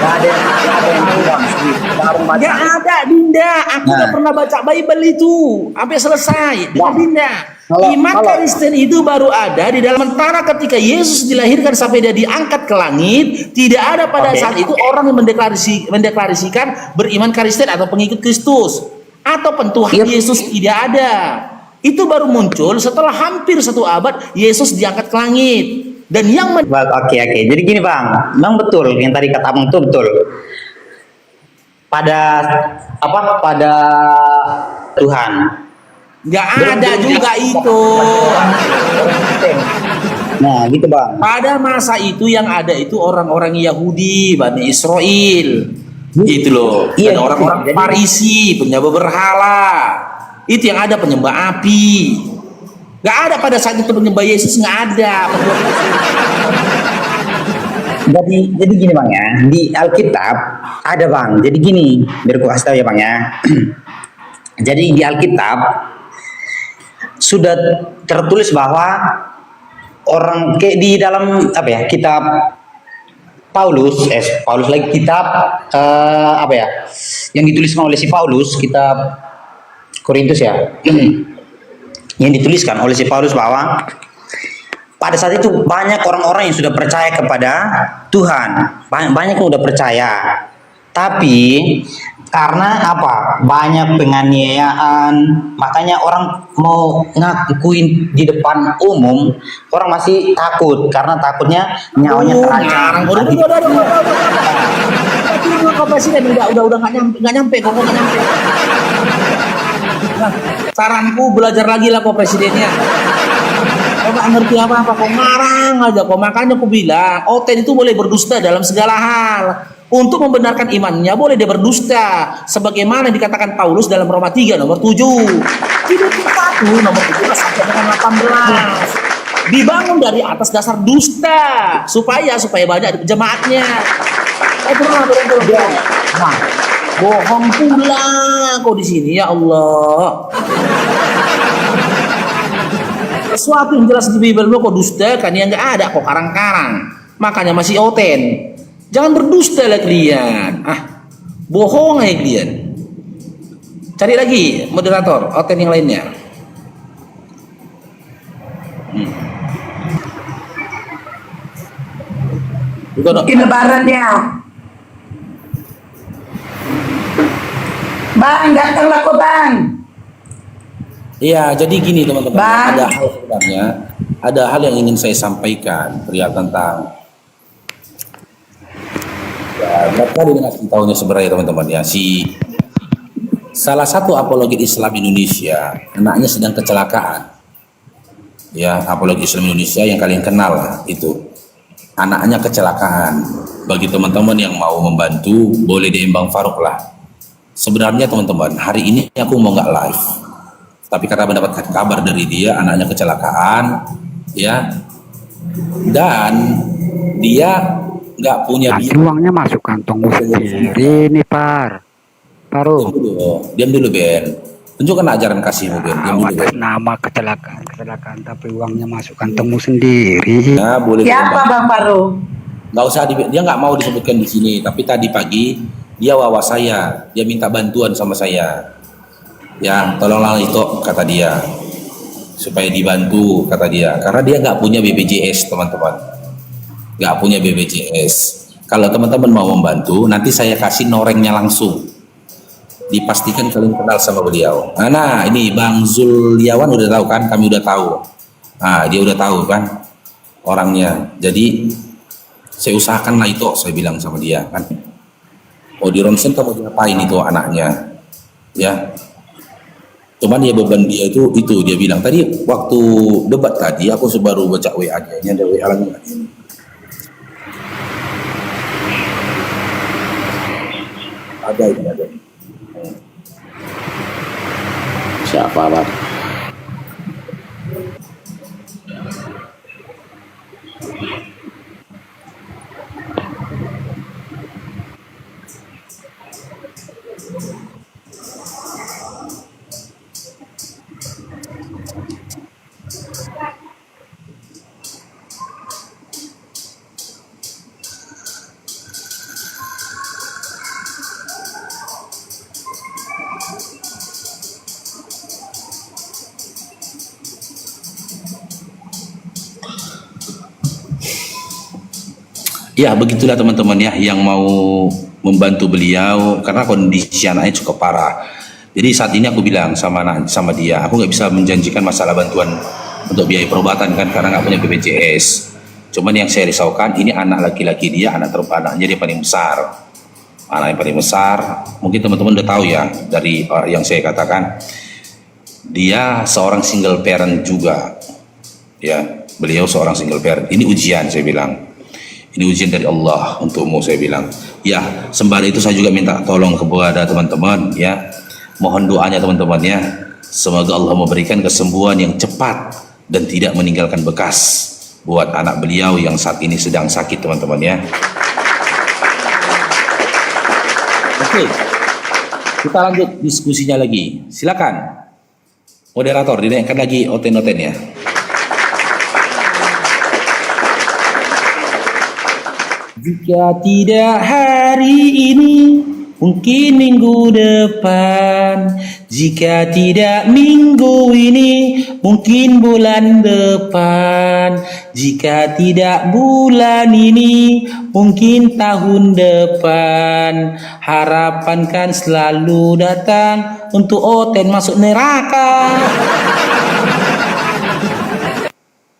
ada yang bilang baru baca. Nggak ada, Dinda. Aku nggak pernah baca Bible itu sampai selesai. Dengar, Dinda. Iman Kristen itu baru ada di dalam sementara ketika Yesus dilahirkan sampai dia diangkat ke langit, tidak ada pada saat itu orang yang mendeklarasikan beriman Kristen atau pengikut Kristus atau pentuhan Yesus, tidak ada. Itu baru muncul setelah hampir 1 abad Yesus diangkat ke langit. Dan yang Oke. Jadi gini Bang, memang betul yang tadi kata Abang itu betul. Pada Tuhan. nggak ada juga itu. Nah, gitu Bang. Pada masa itu yang ada itu orang-orang Yahudi, Bani Israel. Gitu loh. Dan orang-orang Farisi, penyembah berhala. Itu yang ada penyembah api. Nggak ada pada saat itu penyembah Yesus, nggak ada. Jadi gini Bang ya, di Alkitab ada Bang. Jadi gini, biar aku kasih tahu ya Bang ya. Jadi di Alkitab sudah tertulis bahwa orang kayak di dalam kitab Paulus lagi kitab yang dituliskan oleh si Paulus, kitab Korintus ya. Yang dituliskan oleh si Paulus bahwa pada saat itu banyak orang-orang yang sudah percaya kepada Tuhan, banyak yang sudah percaya, tapi karena banyak penganiayaan, makanya orang mau ngakuin di depan umum, orang masih takut karena takutnya nyawanya terancam. Kok presiden udah nggak nyampe kok nggak nyampe. Saranku belajar lagi lah kok presidennya. Kok nggak ngerti apa-apa, kok ngarang aja kok. Makanya aku bilang Oten itu boleh berdusta dalam segala hal. Untuk membenarkan imannya boleh dia berdusta, sebagaimana dikatakan Paulus dalam Roma 3 nomor 7. Tidak 1 nomor 17 sampai dengan 18. Dibangun dari atas dasar dusta supaya banyak jemaatnya. Nah, bohong pula kau di sini, ya Allah. Sesuatu yang jelas di Bible lo kok dusta kan, yang nggak ada kok karang-karang. Makanya masih Oten. Jangan berdusta lah kalian. Bohong aja kalian. Cari lagi moderator Oten yang lainnya. Mungkin lebarannya. Bang, datanglah kok Bang. Iya, jadi gini teman-teman. Ada hal yang ingin saya sampaikan perihal tentang mereka dengan tahunya sebenarnya teman-teman ya, salah satu apologet Islam Indonesia anaknya sedang kecelakaan ya. Apologet Islam Indonesia yang kalian kenal lah, itu anaknya kecelakaan. Bagi teman-teman yang mau membantu boleh di Embang Faruk lah. Sebenarnya teman-teman, hari ini aku mau nggak live, tapi karena mendapatkan kabar dari dia anaknya kecelakaan ya, dan dia nggak punya biaya. Uangnya masuk kantong sendiri nih Paru. Diam dulu Ben, tunjukkan ajaran kasihmu Ben. Diam dulu Ben. Nama kecelakaan tapi uangnya masuk kantongmu sendiri. Ya, boleh. Siapa Bang Paru? Nggak usah dia nggak mau disebutkan di sini, tapi tadi pagi dia wawas saya, dia minta bantuan sama saya. Ya, tolonglah itu kata dia, supaya dibantu kata dia, karena dia nggak punya BPJS teman-teman, nggak punya BPJS. Kalau teman-teman mau membantu, nanti saya kasih norengnya langsung. Dipastikan kalian kenal sama beliau. Nah, ini Bang Zulyawan udah tahu kan? Kami udah tahu. Nah, dia udah tahu kan orangnya. Jadi saya usahakan lah itu, saya bilang sama dia kan. Oh di ronsen kamu diapain itu anaknya? Ya. Cuman dia beban dia itu dia bilang tadi waktu debat tadi aku baru baca WA-nya, ini ada WA lagi. Ada ini ada. Siapa Bang? Ya begitulah teman-teman ya yang mau membantu beliau karena kondisi anaknya cukup parah. Jadi saat ini aku bilang sama dia, aku nggak bisa menjanjikan masalah bantuan untuk biaya perobatan kan karena nggak punya BPJS. Cuman yang saya risaukan ini anak laki-laki dia, anaknya dia paling besar. Anak yang paling besar, mungkin teman-teman udah tahu ya dari yang saya katakan, dia seorang single parent juga. Ya, beliau seorang single parent. Ini ujian saya bilang. Ini ujian dari Allah untukmu saya bilang. Ya, sembari itu saya juga minta tolong kepada teman-teman ya. Mohon doanya teman-teman ya. Semoga Allah memberikan kesembuhan yang cepat dan tidak meninggalkan bekas buat anak beliau yang saat ini sedang sakit teman-teman ya. Oke. Kita lanjut diskusinya lagi. Silakan. Moderator dinaikkan lagi oten-oten ya. Jika tidak hari ini, mungkin minggu depan. Jika tidak minggu ini, mungkin bulan depan. Jika tidak bulan ini, mungkin tahun depan. Harapan kan selalu datang untuk Oten masuk neraka.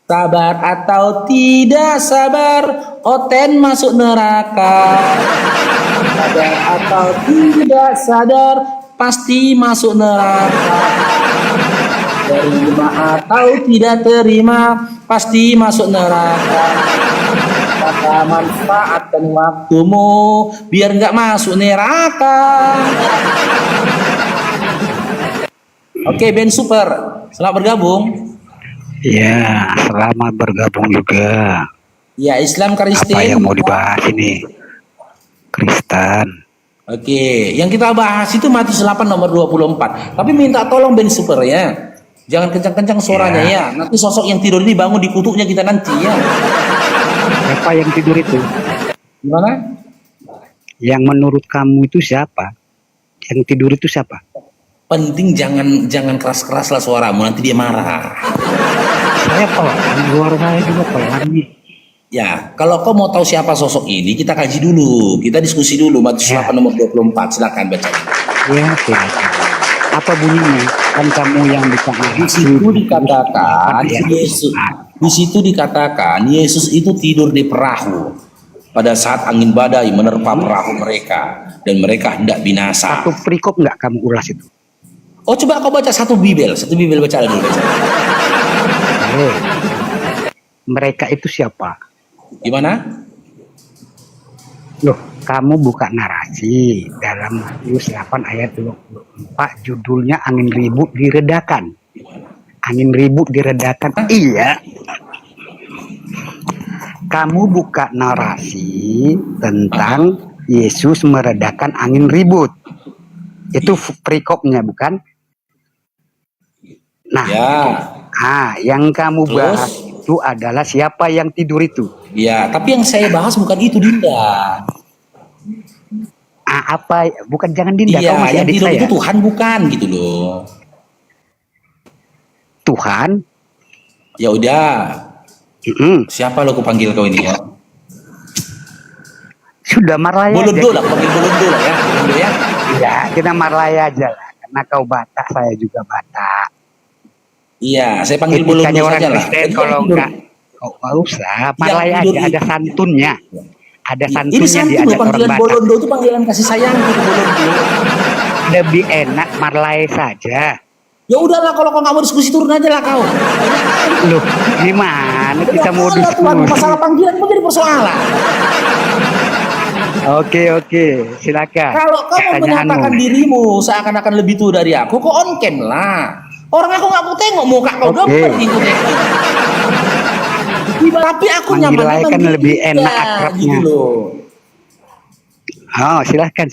Sabar atau tidak sabar, Oten masuk neraka. Sadar atau tidak sadar, pasti masuk neraka. Terima atau tidak terima, pasti masuk neraka. Kata manfaatkan waktumu, biar nggak masuk neraka. Oke, Ben Super, selamat bergabung. Ya, selamat bergabung juga. Ya, Islam Kristen. Apa yang mau dibahas ini? Kristen. Oke, yang kita bahas itu Matius 8 nomor 24. Tapi minta tolong Ben Super ya. Jangan kencang-kencang suaranya ya. Nanti sosok yang tidur ini bangun di kutuknya kita nanti ya. Siapa yang tidur itu? Gimana? Yang menurut kamu itu siapa? Yang tidur itu siapa? Penting jangan keras-keras lah suaramu, nanti dia marah. Saya pelan, luar saya juga pelan nih. Ya, kalau kau mau tahu siapa sosok ini, kita kaji dulu, kita diskusi dulu. Matius 8 nomor 24, silakan baca. Ya, silakan. Apa bunyinya? Kan kamu yang bisa Di situ dikatakan Yesus. Di situ dikatakan Yesus itu tidur di perahu pada saat angin badai menerpa perahu mereka dan mereka hendak binasa. Satu perikop nggak kamu ulas itu? Oh, coba kau baca satu Bibel baca dulu. Mereka itu siapa? Gimana? Loh, kamu buka narasi dalam Matius 8 ayat 24, judulnya angin ribut diredakan. Angin ribut diredakan. Iya. Kamu buka narasi tentang Yesus meredakan angin ribut. Itu perikopnya bukan? Nah, yang kamu bahas itu adalah siapa yang tidur itu. Ya, tapi yang saya bahas bukan itu, Dinda. Apa? Bukan, jangan Dinda. Iya, Kau masih yang adik tidur saya. itu Tuhan bukan gitu loh. Tuhan. Ya udah. Siapa lo aku panggil kau ini ya? Sudah Marlaya. Bolondo lah, panggil Bolondo lah ya. Bolondo ya. Ya, kita Marlaya aja lah. Karena kau Batak, saya juga Batak. Iya, saya panggil Etikanya Bolondo orang saja lah. Kristen kalau enggak, nggak usah. Marlaya aja, ada santunnya. Ada Ini santunnya di santun adat loh, orang panggilan Batak. Bolondo itu panggilan kasih sayang gitu Bolondo. Lebih enak Marlaya saja. Ya udahlah, kalau kau nggak mau diskusi turun aja lah kau. Loh, gimana kita mau Tuhan, diskusi? masalah panggilan itu jadi persoalan. Oke, silakan. Kalau kau mau Pertanyaanmu. menyatakan dirimu seakan-akan lebih tua dari aku, kau on cam lah. Orang aku nggak mau tengok muka kau gambar gitu. Tapi aku nyaman kan lebih enak akrabnya. gitu loh. Oh, silakan.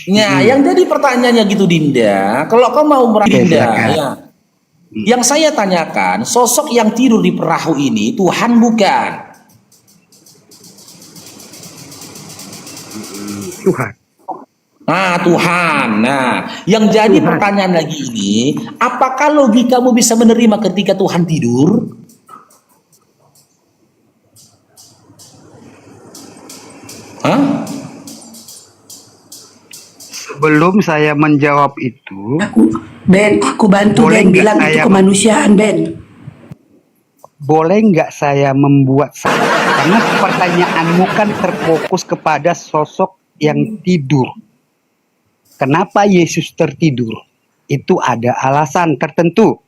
Nah, yang jadi pertanyaannya gitu Dinda, kalau kau mau merasa Dinda, silakan. ya. Yang saya tanyakan, sosok yang tidur di perahu ini Tuhan bukan? Tuhan. Tuhan. Nah, yang jadi Tuhan. pertanyaan lagi ini, apakah logikamu bisa menerima ketika Tuhan tidur? Hah? Sebelum saya menjawab itu, Aku bantu Boleh Ben nggak bilang itu saya- kemanusiaan Ben. boleh nggak saya membuat karena pertanyaanmu kan terfokus kepada sosok yang tidur. Kenapa Yesus tertidur? Itu ada alasan tertentu.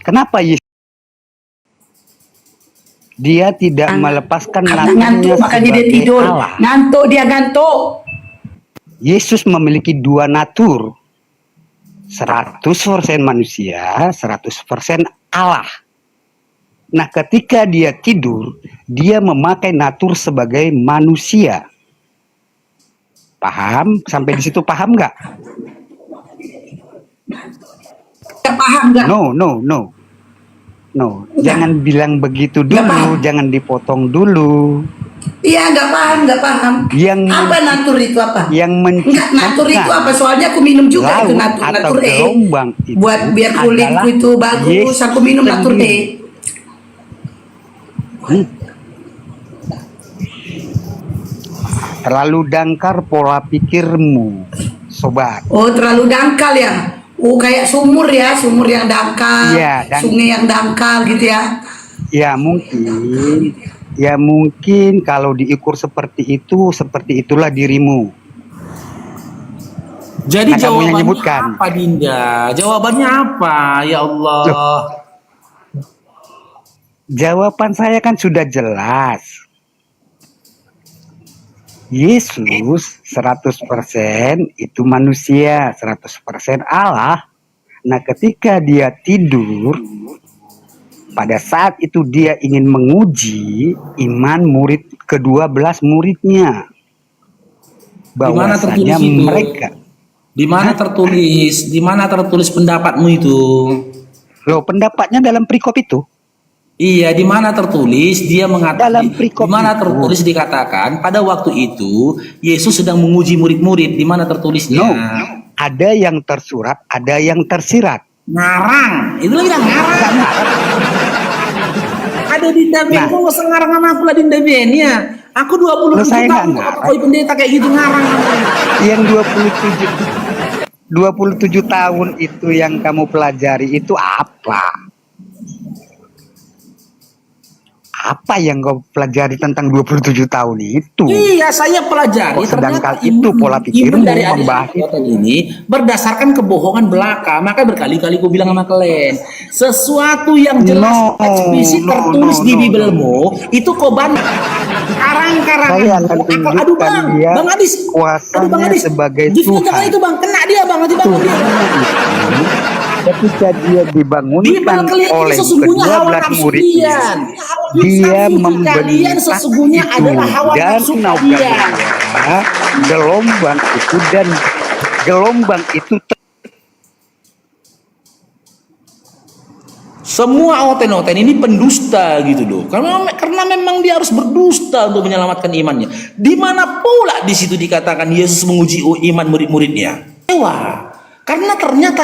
Kenapa Yesus? Dia tidak melepaskan Karena ngantuk naturnya makanya dia sebagai tidur. Allah. Ngantuk dia ngantuk. Yesus memiliki dua natur. 100% manusia, 100% Allah. Nah, ketika dia tidur, dia memakai natur sebagai manusia. Paham? Sampai di situ paham nggak? Gak paham gak? No, no, no. No, jangan bilang begitu Nggak dulu, paham. jangan dipotong dulu. Iya gak paham, gak paham. Apa natur itu apa? Yang Enggak, natur itu menciptakan apa? Soalnya aku minum juga itu laut natur. atau Natur E. gelombang itu Buat biar kulitku adalah itu bagus. Yesus Aku minum natur sendiri. E. Terlalu dangkal pola pikirmu, sobat. Oh terlalu dangkal ya? Oh kayak sumur ya, sumur yang dangkal, Iya, sungai yang dangkal gitu ya? Ya mungkin kalau diukur seperti itu, seperti itulah dirimu. Jadi Nah, kamu yang jawabannya nyebutkan. apa, Dinda? Jawabannya apa? Ya Allah. Jawaban saya kan sudah jelas. Yesus 100% itu manusia, 100% Allah. Nah, ketika dia tidur, pada saat itu dia ingin menguji iman murid ke-12 muridnya. Di mana tertulis Bahwasanya itu? mereka, Di mana tertulis? Di mana tertulis pendapatmu itu? loh pendapatnya dalam perikop itu. Iya, di mana tertulis dia mengatakan Dalam di perikop mana itu. tertulis dikatakan pada waktu itu Yesus sedang menguji murid-murid. Di mana tertulisnya? No, ada yang tersurat, ada yang tersirat. Ngarang. Itu lagi dah ngarang. Ada Dinda Ben, Nah. kok nggak usah ngarang sama aku lah Dinda Ben ya. Aku 27 Loh, saya nggak tahun ngarang. kok pendeta kayak gitu ngarang. Yang 27 tahun itu yang kamu pelajari itu apa? Apa yang kau pelajari tentang 27 tahun itu? Iya, saya pelajari. Kok sedangkan Ternyata itu pola pikirmu iman dari membahas Aristoteles ini berdasarkan kebohongan belaka. Maka berkali-kali gue bilang sama kalian, sesuatu yang jelas No, eksplisit no, tertulis no, di no, Bibelmu itu kau bantah. Karang-karangan. Saya akan Aduh tunjukkan bang, dia bang Adis. kuasanya Aduh bang Adis. sebagai Gifnya Tuhan. jangan itu bang, kena dia bang, nanti bang dia. Ketika dia Bibel dibangunkan kalian ini oleh sesungguhnya hawa ke-12 nafsu muridnya, kalian. dia Nafsu kalian membentang sesungguhnya itu adalah hawa nafsu danau kalian. Galilea, gelombang itu dan gelombang itu Semua oten-oten ini pendusta gitu loh. Karena memang dia harus berdusta untuk menyelamatkan imannya. Di mana pula di situ dikatakan Yesus menguji iman murid-muridnya? Ewa. Karena ternyata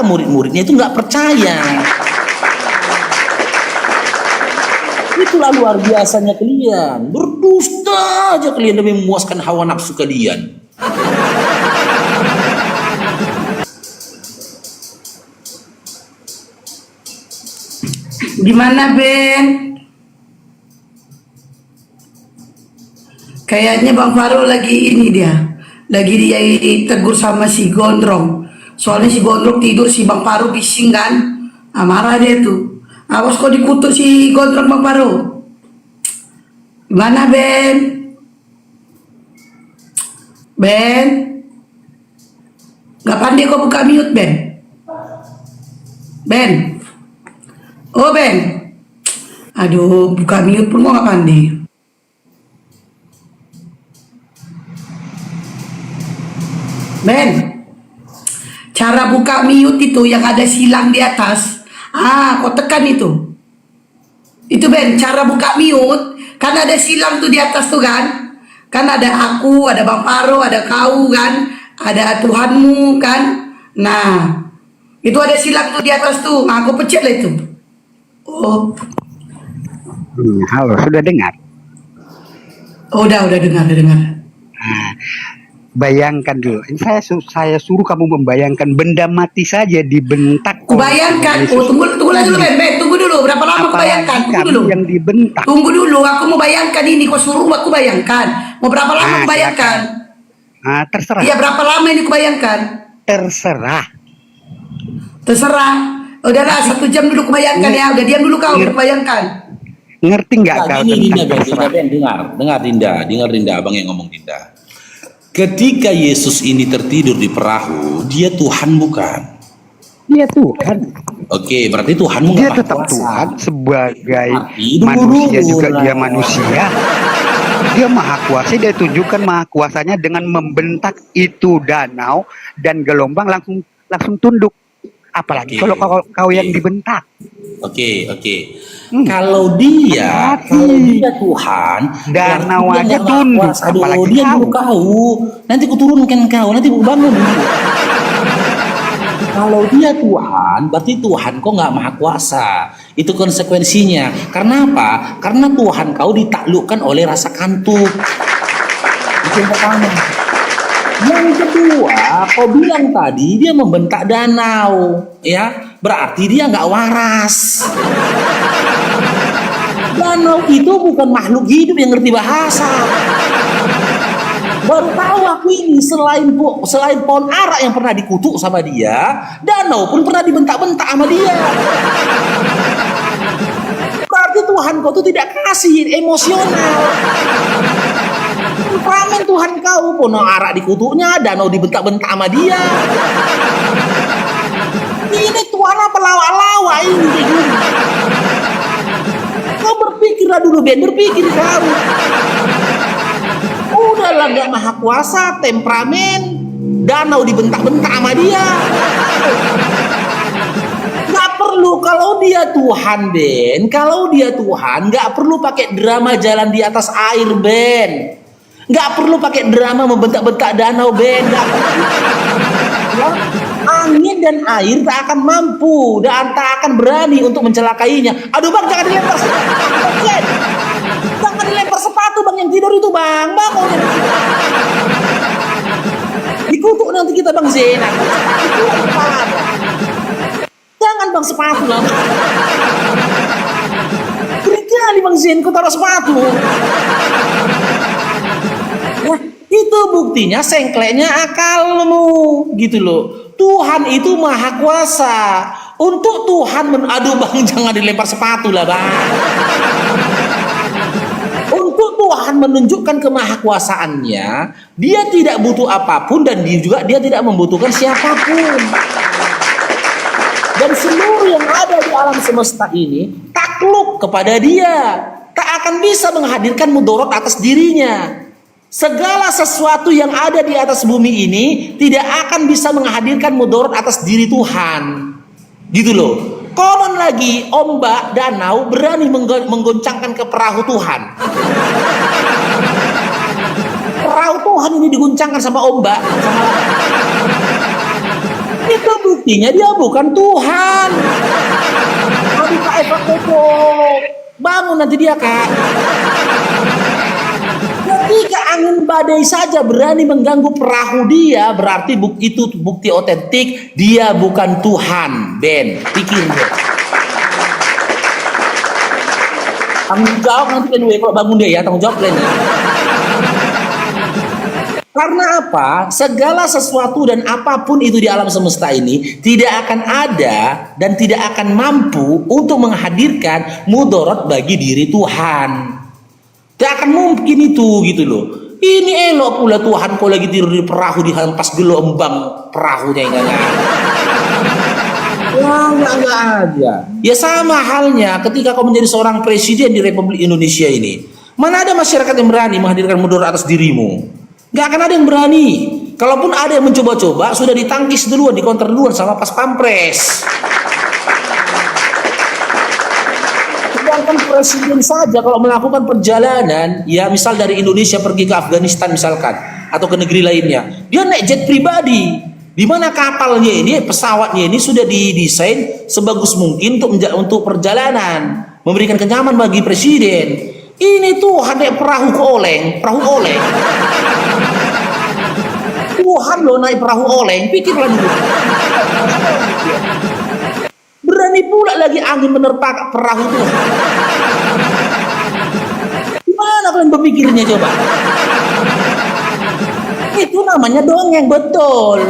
murid-muridnya itu nggak percaya. Itulah luar biasanya kalian. Berdusta aja kalian demi memuaskan hawa nafsu kalian. Gimana Ben? Kayaknya Bang Faro lagi ini lagi dia tegur sama si Gondrong. Soalnya si Gondrong tidur, si Bang Faro bising kan. Nah, marah dia tuh. Awas kok dikutuk si Gondrong Bang Faro. Gimana Ben? Ben? Gak pandai kok buka mute Ben? Ben? Oh Ben? Aduh, buka mute pun gak pandai. Ben, cara buka mute itu yang ada silang di atas. Kau tekan itu. Itu Ben, cara buka mute. Kan ada silang tuh di atas tuh kan. Kan ada aku, ada Bang Paro, ada kau kan. Ada Tuhanmu kan. Nah, itu ada silang tuh di atas tuh. Nah, aku pencet lah itu. Oh, halo, sudah dengar? Oh, udah dengar, udah dengar. Nah, bayangkan dulu. Ini saya suruh kamu membayangkan benda mati saja dibentak. Kubayangkan. Oh, tunggu dulu Ben, tunggu dulu. Berapa lama kubayangkan? Tunggu dulu. Yang dibentak. Tunggu dulu, aku mau bayangkan ini. Kau suruh aku bayangkan. Mau berapa lama kubayangkan? Nah, terserah. Iya, berapa lama ini kubayangkan? Terserah. Terserah. Udahlah, 1 jam dulu kubayangkan ya. Udah diam dulu kau, kubayangkan. Ngerti nggak Nah, kau gini tentang Dinda, terserah? Ben, dengar Dinda, abang yang ngomong Dinda. Ketika Yesus ini tertidur di perahu, dia Tuhan bukan? Dia Tuhan. Oke, berarti Tuhanmu Dia nggak tetap maha kuasa. Tuhan sebagai Tapi manusia dulu juga lah. dia manusia. Dia maha kuasa. Dia tunjukkan maha kuasanya dengan membentak itu danau dan gelombang langsung tunduk. Apalagi Oke, kalau kau yang oke. dibentak. Oke. Kalau dia Tuhan, Danau berarti dia aja nggak maha tunduk, kuasa. Aduh, apalagi dia kau. dulu kau. Nanti ku turunkan kau, nanti ku bangun. Kalau dia Tuhan, berarti Tuhan kau nggak maha kuasa. Itu konsekuensinya. Karena apa? Karena Tuhan kau ditaklukkan oleh rasa kantuk. Itu yang pertama. Yang kedua, kau bilang tadi dia membentak danau, ya berarti dia nggak waras. Danau itu bukan makhluk hidup yang ngerti bahasa. Baru tahu aku ini selain pohon ara yang pernah dikutuk sama dia, danau pun pernah dibentak-bentak sama dia. Berarti Tuhan kau tuh tidak kasih emosional. Temperamen Tuhan kau, pohon ara dikutuknya, danau dibentak-bentak sama dia. Ini Tuhan apa lawa-lawa ini kayak gini. Kau berpikirlah dulu Ben, berpikir kau. Udahlah gak maha kuasa, temperamen, danau dibentak-bentak sama dia. Gak perlu kalau dia Tuhan Ben, kalau dia Tuhan gak perlu pakai drama jalan di atas air Ben. Gak perlu pakai drama membentak-bentak danau Ben. Gak perlu. Ya, angin dan air tak akan mampu dan tak akan berani untuk mencelakainya. Aduh bang, jangan dilempar sepatu. Jangan dilempar sepatu bang, yang tidur itu bang. Bangun. Dikutuk nanti kita bang Zena. Jangan bang sepatu lah. Kali bang Zen, kau taruh sepatu. Nah, itu buktinya sengkleknya akalmu, gitu loh. Tuhan itu maha kuasa. Untuk Tuhan aduh bang, jangan dilempar sepatu lah bang. Untuk Tuhan menunjukkan kemahakuasaannya, dia tidak butuh apapun dan dia tidak membutuhkan siapapun. Dan seluruh yang ada di alam semesta ini takluk kepada dia, tak akan bisa menghadirkan mudarat atas dirinya. Segala sesuatu yang ada di atas bumi ini tidak akan bisa menghadirkan mudarat atas diri Tuhan. Gitu loh. Konon lagi ombak danau berani menggoncangkan ke perahu Tuhan. Perahu Tuhan ini diguncangkan sama ombak. Itu buktinya dia bukan Tuhan. Aduh Kak Eva Koko, bangun nanti dia Kak. Ketika angin badai saja berani mengganggu perahu dia, berarti itu bukti otentik dia bukan Tuhan. Ben, pikir Ben. Tanggung jawab nanti Ben, kalau bangun dia ya, tanggung jawab Ben. Karena apa? Segala sesuatu dan apapun itu di alam semesta ini tidak akan ada dan tidak akan mampu untuk menghadirkan mudarat bagi diri Tuhan. Tidak akan mungkin itu, gitu loh. Ini elok pula Tuhan kau lagi tidur di perahu dihempas gelombang perahunya enggak. Wah, enggak aja. Ya sama halnya ketika kau menjadi seorang presiden di Republik Indonesia ini. Mana ada masyarakat yang berani menghadirkan mudarat atas dirimu? Gak akan ada yang berani. Kalaupun ada yang mencoba-coba, sudah ditangkis duluan, dikonter duluan sama pas pampres. Sedangkan presiden saja kalau melakukan perjalanan, ya misal dari Indonesia pergi ke Afghanistan misalkan, atau ke negeri lainnya, dia naik jet pribadi. Di mana kapalnya ini, pesawatnya ini sudah didesain sebagus mungkin untuk perjalanan, memberikan kenyamanan bagi presiden. Ini Tuhan naik perahu ke oleng, perahu oleng. Tuhan loh naik perahu oleng, pikirlah dulu. Berani pula lagi angin menerpa perahu Tuhan. Gimana kalian berpikirnya coba? Itu namanya dongeng, betul.